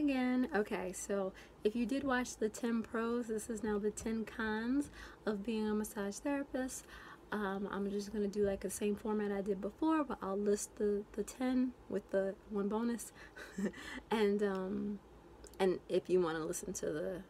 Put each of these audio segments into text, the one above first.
again. Okay, so if you did watch the 10 pros, this is now the 10 cons of being a massage therapist. I'm just going to do like the same format I did before, but I'll list the 10 with the one bonus. And if you want to listen to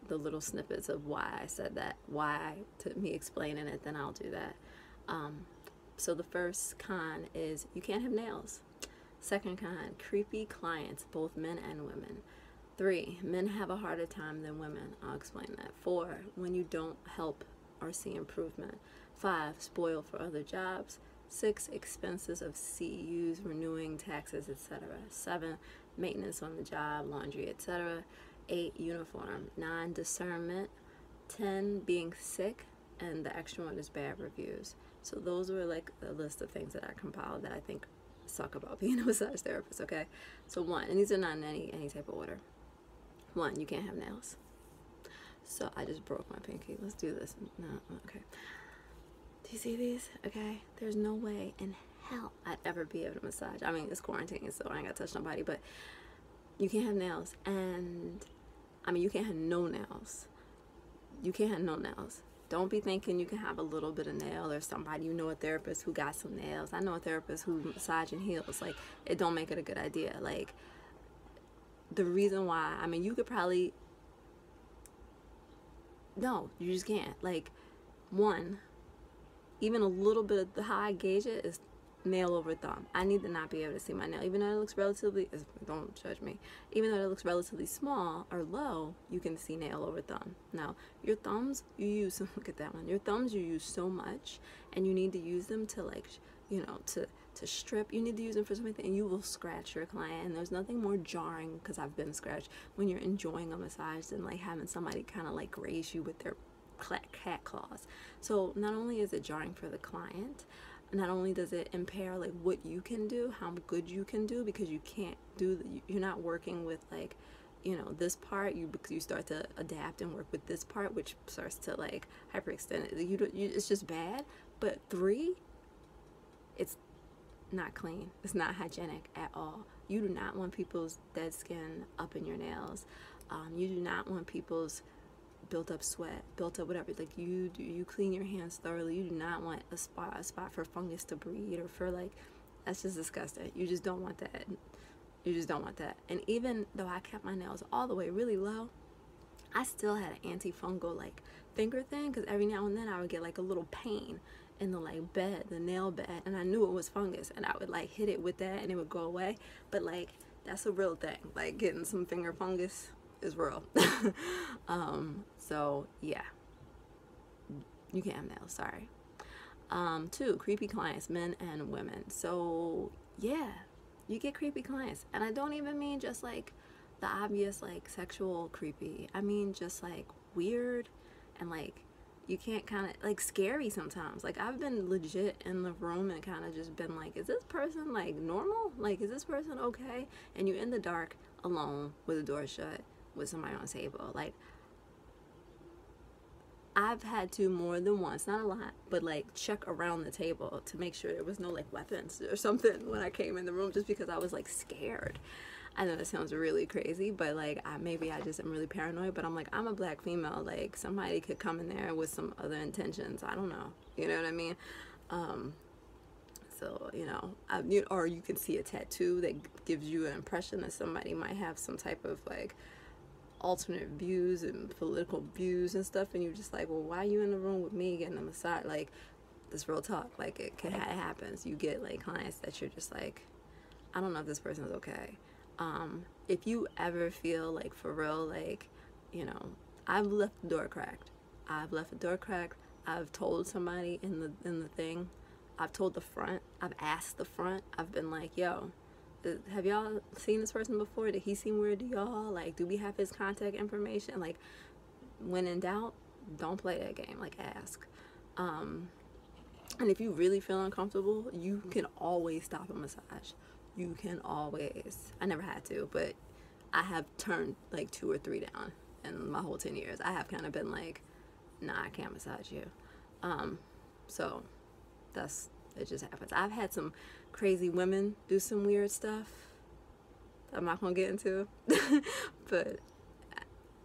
the little snippets of why I said that, why to me explaining it, then I'll do that. So the first con is you can't have nails. Second con, creepy clients, both men and women. 3, men have a harder time than women. I'll explain that. 4, when you don't help or see improvement. 5, spoil for other jobs. 6, expenses of CEUs, renewing, taxes, etc. 7, maintenance on the job, laundry, etc. 8, uniform. 9, discernment. 10, being sick. And the extra one is bad reviews. So those were like a list of things that I compiled that I think suck about being a massage therapist. Okay, so 1, and these are not in any type of order. 1, you can't have nails. So I just broke my pinky. Let's do this. No, okay. Do you see these? Okay, there's no way in hell I'd ever be able to massage. I mean, it's quarantine, so I ain't gotta touch nobody, but you can't have nails. And I mean, you can't have no nails. You can't have no nails. Don't be thinking you can have a little bit of nail, or somebody, you know, a therapist who got some nails. I know a therapist who massaging heels. Like, it don't make it a good idea. Like, the reason why, I mean, you could probably, no, you just can't. Like, 1, even a little bit of how I gauge it is nail over thumb. I need to not be able to see my nail, even though it looks relatively, don't judge me, even though it looks relatively small or low, you can see nail over thumb. Now, your thumbs, you use, look at that one, your thumbs you use so much, and you need to use them to, like, you know, to strip. You need to use them for something, and you will scratch your client. And there's nothing more jarring, because I've been scratched, when you're enjoying a massage than like having somebody kind of like graze you with their cat claws. So not only is it jarring for the client, not only does it impair like what you can do, how good you can do, because you can't do you're not working with, like, you know, this part, because you start to adapt and work with this part, which starts to like hyperextend it. It's just bad. But 3, it's not clean. It's not hygienic at all. You do not want people's dead skin up in your nails. You do not want people's built up sweat, built up whatever. Like, you clean your hands thoroughly. You do not want a spot for fungus to breed, or for, like, that's just disgusting. You just don't want that. You just don't want that. And even though I kept my nails all the way really low, I still had an antifungal like finger thing, because every now and then I would get like a little pain in the like bed, the nail bed, and I knew it was fungus, and I would like hit it with that and it would go away. But like, that's a real thing. Like, getting some finger fungus is real. So yeah, you can't have nails, sorry. 2, creepy clients, men and women. So yeah, you get creepy clients, and I don't even mean just like the obvious like sexual creepy. I mean just like weird, and like you can't kind of like scary sometimes. Like, I've been legit in the room and kind of just been like, is this person like normal? Like, is this person okay? And you're in the dark alone with the door shut with somebody on the table. Like, I've had to more than once, not a lot, but like check around the table to make sure there was no like weapons or something when I came in the room, just because I was like scared. I know that sounds really crazy, but like, maybe I just am really paranoid, but I'm like, I'm a black female. Like, somebody could come in there with some other intentions. I don't know. You know what I mean? So, you know, or you can see a tattoo that gives you an impression that somebody might have some type of like alternate views and political views and stuff, and you're just like, well, why are you in the room with me getting a massage? Like, this real talk. Like, it happens. You get like clients that you're just like, I don't know if this person is okay. If you ever feel like, for real, like, you know, I've left the door cracked. I've left the door cracked. I've told somebody in the thing. I've told the front. I've asked the front. I've been like, yo, have y'all seen this person before? Did he seem weird to y'all? Like, do we have his contact information? Like, when in doubt, don't play that game. Like, ask. And if you really feel uncomfortable, you can always stop a massage. You can always. I never had to, but I have turned like 2 or 3 down in my whole 10 years. I have kind of been like, nah, I can't massage you. So it just happens. I've had some crazy women do some weird stuff I'm not gonna get into, but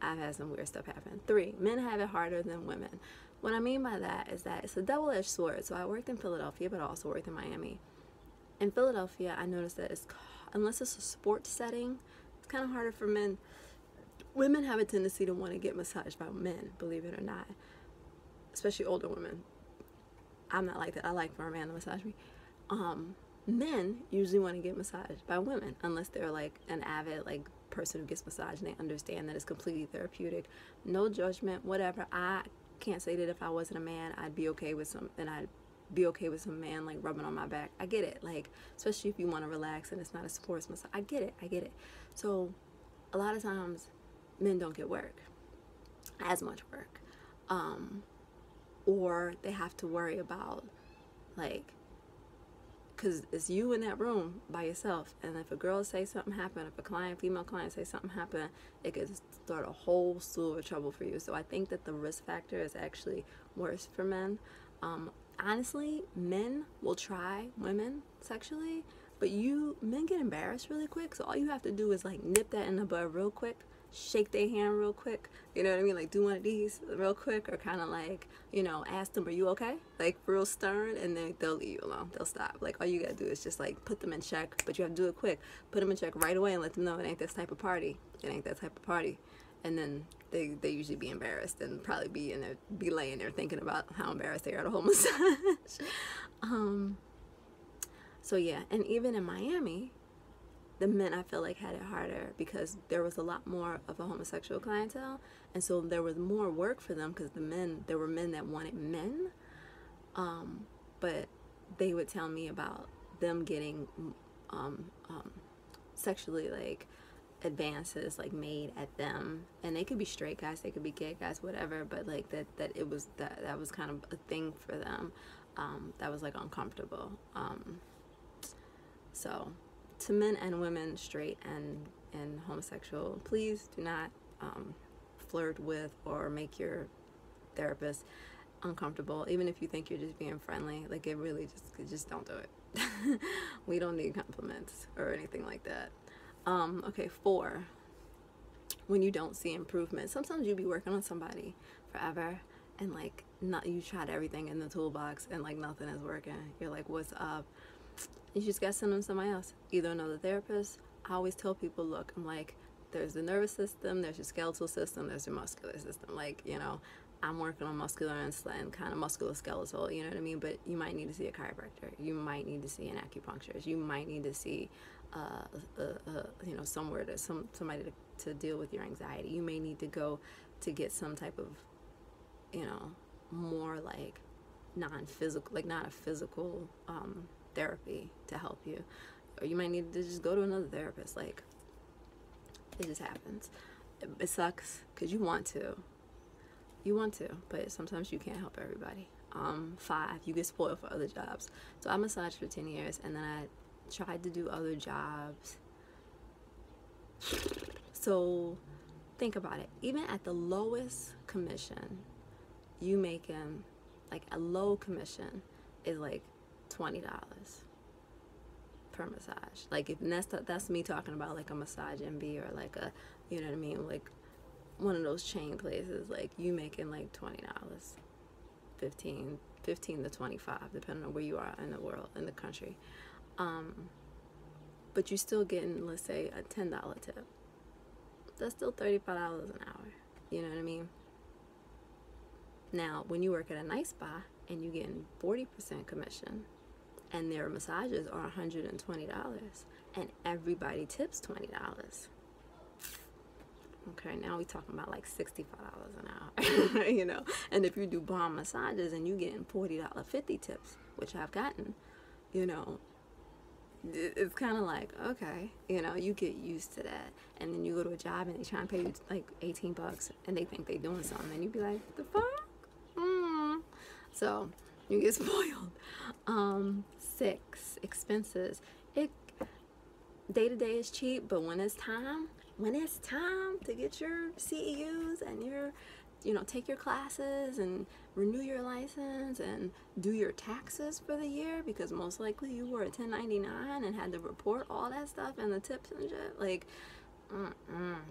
I've had some weird stuff happen. 3, men have it harder than women. What I mean by that is that it's a double-edged sword. So I worked in Philadelphia, but I also worked in Miami. In Philadelphia, I noticed that unless it's a sports setting, it's kind of harder for men. Women have a tendency to want to get massaged by men, believe it or not, especially older women. I'm not like that. I like for a man to massage me. Men usually want to get massaged by women, unless they're like an avid like person who gets massaged and they understand that it's completely therapeutic. No judgment, whatever. I can't say that if I wasn't a man, I'd be okay with some man like rubbing on my back. I get it, like especially if you want to relax and it's not a sports massage. I get it. So a lot of times men don't get as much work, or they have to worry about like, because it's you in that room by yourself, and if a girl say something happen, if a female client say something happen, it could start a whole slew of trouble for you. So I think that the risk factor is actually worse for men. Honestly, men will try women sexually, but men get embarrassed really quick. So all you have to do is like nip that in the bud real quick, shake their hand real quick, you know what I mean, like do one of these real quick, or kind of like, you know, ask them, are you okay, like real stern, and then they'll leave you alone. They'll stop. Like all you gotta do is just like put them in check, but you have to do it quick. Put them in check right away and let them know it ain't this type of party. And then they usually be embarrassed and probably be laying there thinking about how embarrassed they are the whole massage. So yeah, and even in Miami, the men I feel like had it harder because there was a lot more of a homosexual clientele, and so there was more work for them because there were men that wanted men, but they would tell me about them getting sexually like advances like made at them, and they could be straight guys, they could be gay guys, whatever, but like that was kind of a thing for them, that was like uncomfortable. So to men and women, straight and homosexual, please do not flirt with or make your therapist uncomfortable, even if you think you're just being friendly. Like it really just don't do it. We don't need compliments or anything like that. Okay, 4, when you don't see improvement. Sometimes you be working on somebody forever and like you tried everything in the toolbox and like nothing is working. You're like, what's up? You just gotta send them to somebody else, either another therapist. I always tell people, look, I'm like, there's the nervous system, there's your skeletal system, there's your muscular system. Like, you know, I'm working on muscular and kind of musculoskeletal, you know what I mean? But you might need to see a chiropractor. You might need to see an acupuncturist. You might need to see, you know, somebody to deal with your anxiety. You may need to go to get some type of, you know, more like non-physical, like not a physical therapy to help you. Or you might need to just go to another therapist. Like, it just happens. It sucks because you want to, but sometimes you can't help everybody. 5, you get spoiled for other jobs. So I massaged for 10 years, and then I tried to do other jobs. So think about it. Even at the lowest commission, you making like a low commission is like $20 per massage. Like, if that's me talking about like a Massage MB or like a, you know what I mean, like one of those chain places. Like, you making like $20, 15 to 25, depending on where you are in the world, in the country. But you're still getting, let's say, a $10 tip. That's still $35 an hour. You know what I mean? Now, when you work at a nice spa and you're getting 40% commission, and their massages are $120, and everybody tips $20. Okay, now we talking about like $65 an hour, you know. And if you do bomb massages and you getting $40, 50 tips, which I've gotten, you know, it's kind of like, okay, you know, you get used to that. And then you go to a job and they try and pay you like $18 and they think they doing something, and you be like, the fuck? So you get spoiled. 6, expenses. Day-to-day is cheap, but when it's time to get your CEUs and your take your classes and renew your license and do your taxes for the year, because most likely you were a 1099 and had to report all that stuff and the tips and shit. Like,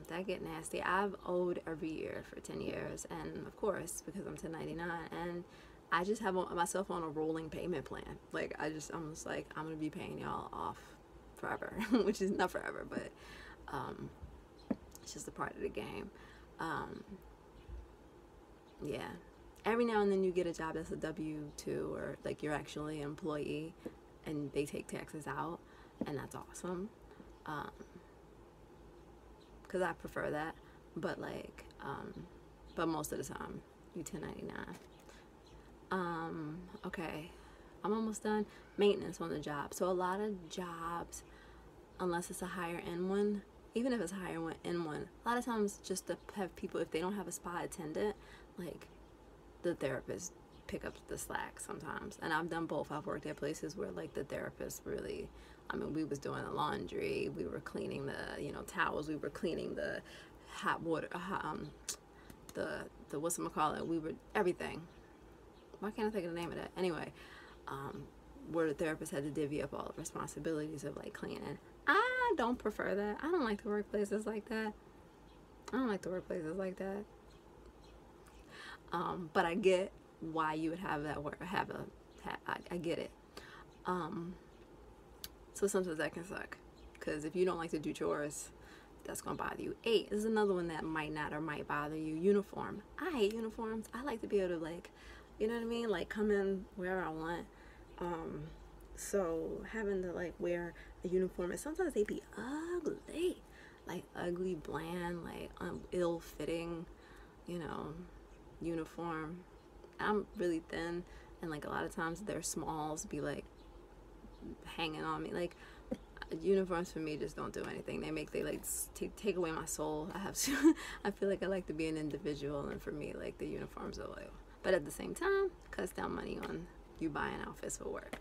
that get nasty. I've owed every year for 10 years, and of course, because I'm 1099, and I just have myself on a rolling payment plan. Like, I'm just like, I'm gonna be paying y'all off forever, which is not forever, but it's just a part of the game. Yeah, every now and then you get a job that's a W-2, or like you're actually an employee and they take taxes out, and that's awesome, because I prefer that. But like, but most of the time you 1099. Okay, I'm almost done. Maintenance on the job. So a lot of jobs, unless it's a higher end one, even if it's a higher end one, a lot of times just to have people, if they don't have a spa attendant, like, the therapist pick up the slack sometimes. And I've done both. I've worked at places where like the therapist really, I mean, we was doing the laundry, we were cleaning the towels, we were cleaning the hot water, the whatchamacallit, we were everything. Why can't I think of the name of that? Anyway, where the therapist had to divvy up all the responsibilities of like cleaning. I don't prefer that. I don't like the workplaces like that. But I get why you would have that work. I get it. So sometimes that can suck, because if you don't like to do chores, that's gonna bother you. 8 is another one that might not or might bother you. Uniform. I hate uniforms. I like to be able to, like, you know what I mean, like, come in wherever I want. So having to like wear a uniform, and sometimes they be ugly, like ugly, bland, like ill-fitting, uniform. I'm really thin, and like a lot of times their smalls be like hanging on me. Like, uniforms for me just don't do anything. They like take away my soul. I feel like I like to be an individual, and for me, like, the uniforms are like, but at the same time, cuts down money on you buying outfits for work.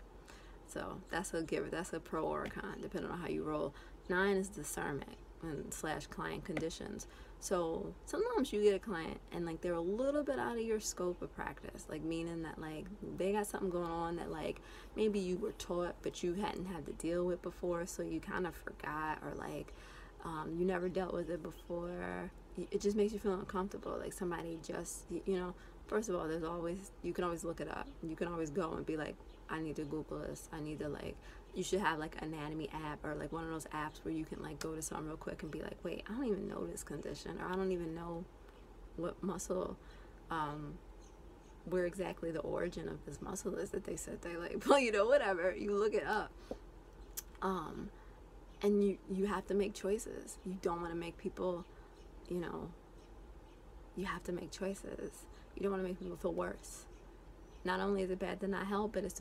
So that's a pro or a con, depending on how you roll. 9 is discernment and / client conditions. So sometimes you get a client and like they're a little bit out of your scope of practice, like meaning that like they got something going on that like maybe you were taught but you hadn't had to deal with before, so you kind of forgot, or like you never dealt with it before. It just makes you feel uncomfortable. Like somebody just, first of all, you can always look it up. You can always go and be like, I need to Google this. I need to, like, you should have like an anatomy app, or like one of those apps where you can like go to something real quick and be like, wait, I don't even know this condition, or I don't even know what muscle, where exactly the origin of this muscle is that they said they like, well, whatever, you look it up. And you have to make choices. You don't want to make people, you have to make choices. You don't want to make people feel worse. Not only is it bad to not help, but it's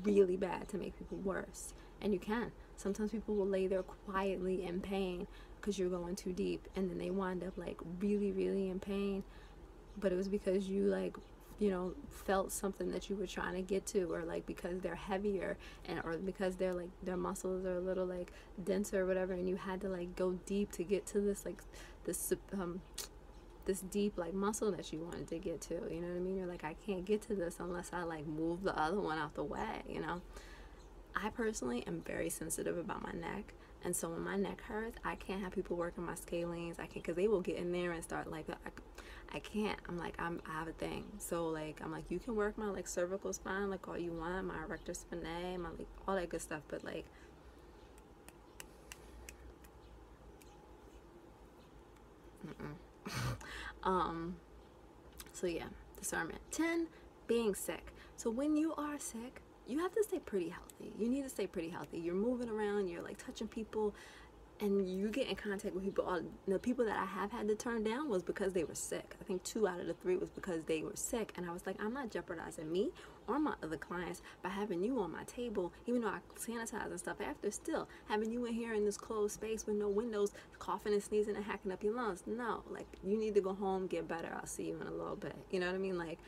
really bad to make people worse. And you can. Sometimes people will lay there quietly in pain because you're going too deep, and then they wind up like really, really in pain. But it was because you like, felt something that you were trying to get to, or like because they're heavier, or because they're like their muscles are a little like denser or whatever, and you had to like go deep to get to this like this deep like muscle that you wanted to get to. You know what I mean? You're like, I can't get to this unless I like move the other one out the way. I personally am very sensitive about my neck, and so when my neck hurts, I can't have people working my scalenes. I can't, because they will get in there and start like, I can't. I'm like, I have a thing. So like, I'm like, you can work my like cervical spine like all you want, my erector spinae, my like all that good stuff, but like, so yeah, discernment. 10, being sick. So when you are sick, you have to stay pretty healthy. You need to stay pretty healthy. You're moving around, you're like touching people, and you get in contact with people. The people that I have had to turn down was because they were sick. I think 2 out of the 3 was because they were sick, and I was like, I'm not jeopardizing me or my other clients by having you on my table, even though I sanitize and stuff after, still having you in here in this closed space with no windows, coughing and sneezing and hacking up your lungs. No, like, you need to go home, get better. I'll see you in a little bit. You know what I mean? Like,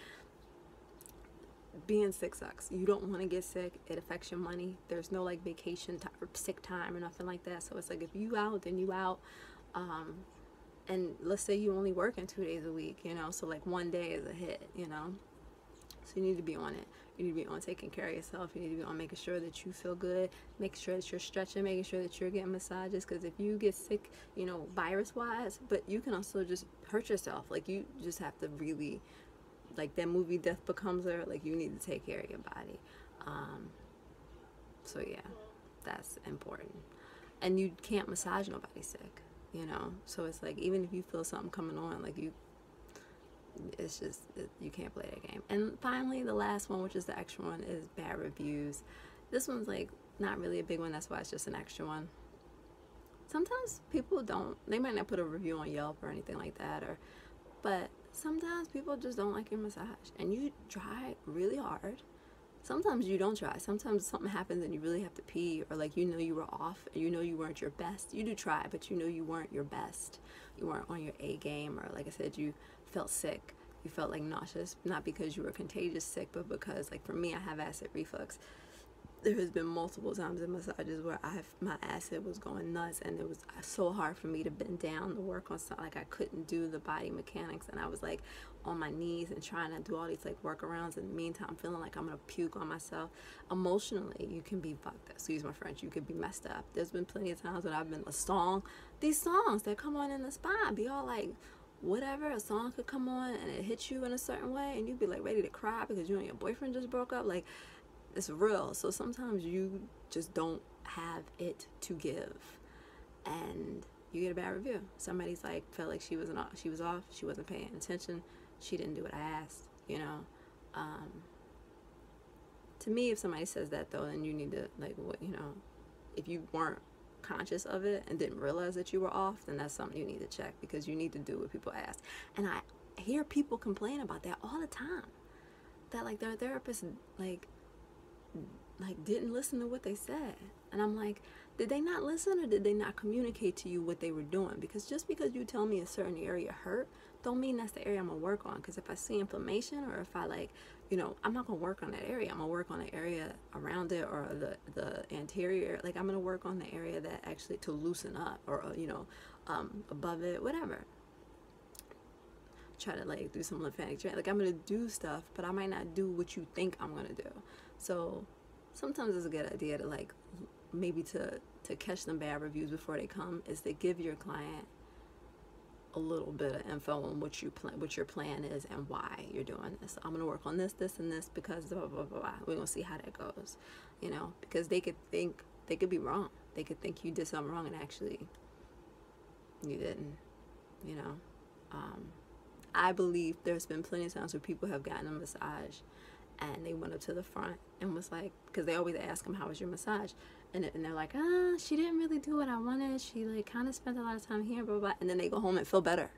being sick sucks. You don't want to get sick. It affects your money. There's no like vacation time or sick time or nothing like that. So it's like, if you out, then you out. And let's say you only working 2 days a week, you know, so like one day is a hit, you know. So you need to be on it. You need to be on taking care of yourself. You need to be on making sure that you feel good, making sure that you're stretching, making sure that you're getting massages. Because if you get sick, you know, virus-wise, but you can also just hurt yourself. Like, you just have to really, like that movie Death Becomes Her, like, you need to take care of your body. So yeah, that's important. And you can't massage nobody sick, you know. So it's like, even if you feel something coming on, like, it's just, you can't play that game. And finally, the last one, which is the extra one, is bad reviews. This one's like not really a big one, that's why it's just an extra one. Sometimes people they might not put a review on Yelp or anything like that, but sometimes people just don't like your massage, and you try really hard. Sometimes you don't try. Sometimes something happens and you really have to pee, or like, you know, you were off, you know, you weren't your best. You do try, but you know you weren't your best. You weren't on your A game, or like I said, you felt sick. You felt like nauseous, not because you were contagious sick, but because, like, for me, I have acid reflux. There has been multiple times in massages where my acid was going nuts, and it was so hard for me to bend down to work on something. Like, I couldn't do the body mechanics, and I was like on my knees and trying to do all these like workarounds. In the meantime, feeling like I'm gonna puke on myself. Emotionally, you can be fucked up. Excuse my French. You could be messed up. There's been plenty of times when I've been these songs that come on in the spa, be all like, whatever, a song could come on and it hits you in a certain way, and you'd be like ready to cry because you and your boyfriend just broke up. Like, it's real. So sometimes you just don't have it to give, and you get a bad review. Somebody's like, felt like she was off, she wasn't paying attention, she didn't do what I asked, you know. To me, if somebody says that, though, then you need to, like, what, you know, if you weren't conscious of it and didn't realize that you were off, then that's something you need to check, because you need to do what people ask. And I hear people complain about that all the time, that like their therapist like didn't listen to what they said. And I'm like, did they not listen, or did they not communicate to you what they were doing? Because just because you tell me a certain area hurt, don't mean that's the area I'm gonna work on. Because if I see inflammation, or if I, like, you know, I'm not gonna work on that area. I'm gonna work on the area around it, or the anterior. Like, I'm gonna work on the area that actually to loosen up, or you know, above it, whatever. Try to like do some lymphatic drain. Like, I'm gonna do stuff, but I might not do what you think I'm gonna do. So sometimes it's a good idea to, like, maybe to catch them bad reviews before they come, is to give your client a little bit of info on what your plan is and why you're doing this. I'm gonna work on this, this, and this because blah blah blah blah. We're gonna see how that goes, you know, because they could be wrong. They could think you did something wrong and actually you didn't, you know. I believe there's been plenty of times where people have gotten a massage and they went up to the front and was like, because they always ask them, how was your massage? And they're like, she didn't really do what I wanted. She like kind of spent a lot of time here, blah, blah, blah. And then they go home and feel better.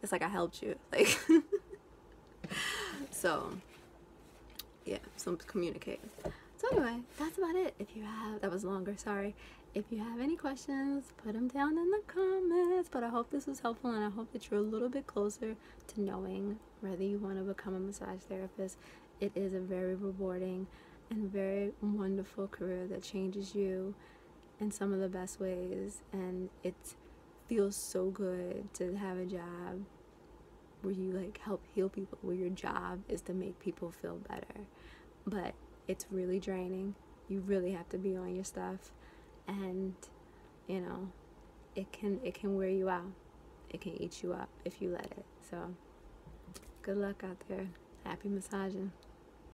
It's like, I helped you. Like, so yeah, some communicate. So anyway, that's about it. That was longer, sorry. If you have any questions, put them down in the comments. But I hope this was helpful, and I hope that you're a little bit closer to knowing whether you want to become a massage therapist. It is a very rewarding and very wonderful career that changes you in some of the best ways. And it feels so good to have a job where you like help heal people, where your job is to make people feel better. But it's really draining. You really have to be on your stuff, and you know, it can wear you out. It can eat you up if you let it. So good luck out there. Happy massaging.